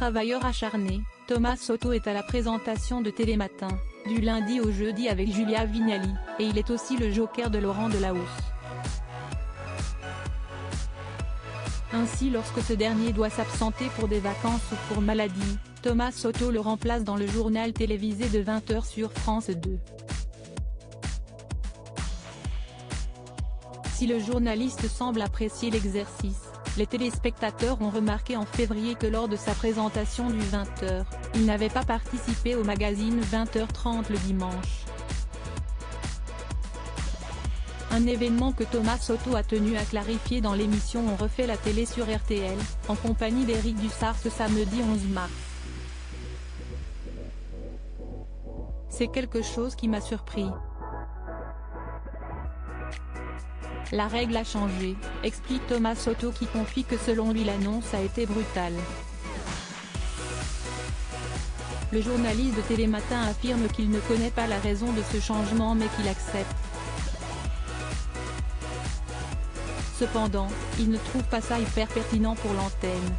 travailleur acharné, Thomas Soto est à la présentation de Télématin, du lundi au jeudi avec Julia Vignali, et il est aussi le joker de Laurent Delahousse. Ainsi, lorsque ce dernier doit s'absenter pour des vacances ou pour maladie, Thomas Soto le remplace dans le journal télévisé de 20h sur France 2. Si le journaliste semble apprécier l'exercice, les téléspectateurs ont remarqué en février que lors de sa présentation du 20h, il n'avait pas participé au magazine 20h30 le dimanche. Un événement que Thomas Soto a tenu à clarifier dans l'émission On refait la télé sur RTL, en compagnie d'Éric Dussart ce samedi 11 mars. C'est quelque chose qui m'a surpris. La règle a changé, explique Thomas Soto qui confie que selon lui l'annonce a été brutale. Le journaliste de Télématin affirme qu'il ne connaît pas la raison de ce changement mais qu'il accepte. Cependant, il ne trouve pas ça hyper pertinent pour l'antenne.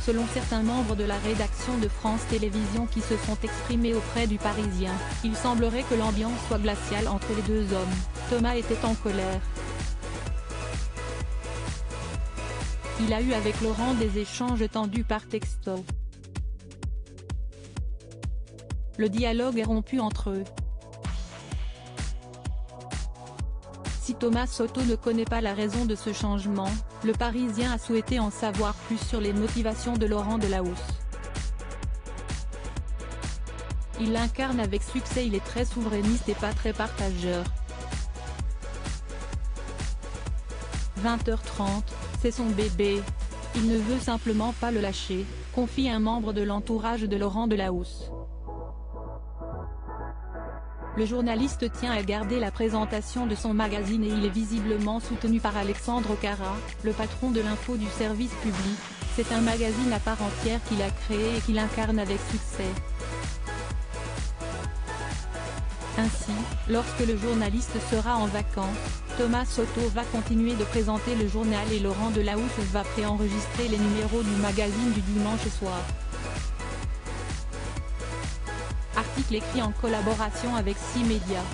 Selon certains membres de la rédaction de France Télévisions qui se sont exprimés auprès du Parisien, il semblerait que l'ambiance soit glaciale entre les deux hommes. Thomas était en colère. Il a eu avec Laurent des échanges tendus par texto. Le dialogue est rompu entre eux. Si Thomas Soto ne connaît pas la raison de ce changement, le Parisien a souhaité en savoir plus sur les motivations de Laurent Delahousse. Il l'incarne avec succès, il est très souverainiste et pas très partageur. 20h30, c'est son bébé. Il ne veut simplement pas le lâcher, confie un membre de l'entourage de Laurent Delahousse. Le journaliste tient à garder la présentation de son magazine et il est visiblement soutenu par Alexandre Cara, le patron de l'info du service public. C'est un magazine à part entière qu'il a créé et qu'il incarne avec succès. Ainsi, lorsque le journaliste sera en vacances, Thomas Soto va continuer de présenter le journal et Laurent Delahousse va préenregistrer les numéros du magazine du dimanche soir. Article écrit en collaboration avec 6 médias.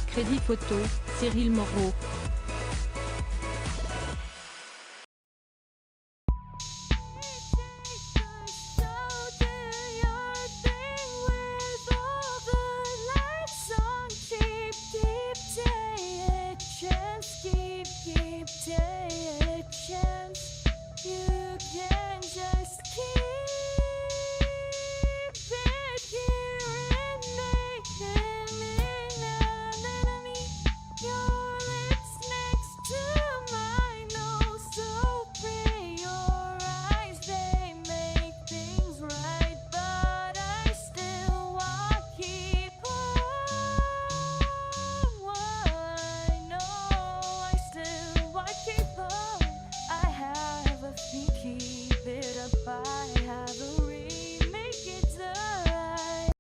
Crédit photo, Cyril Moreau. Keep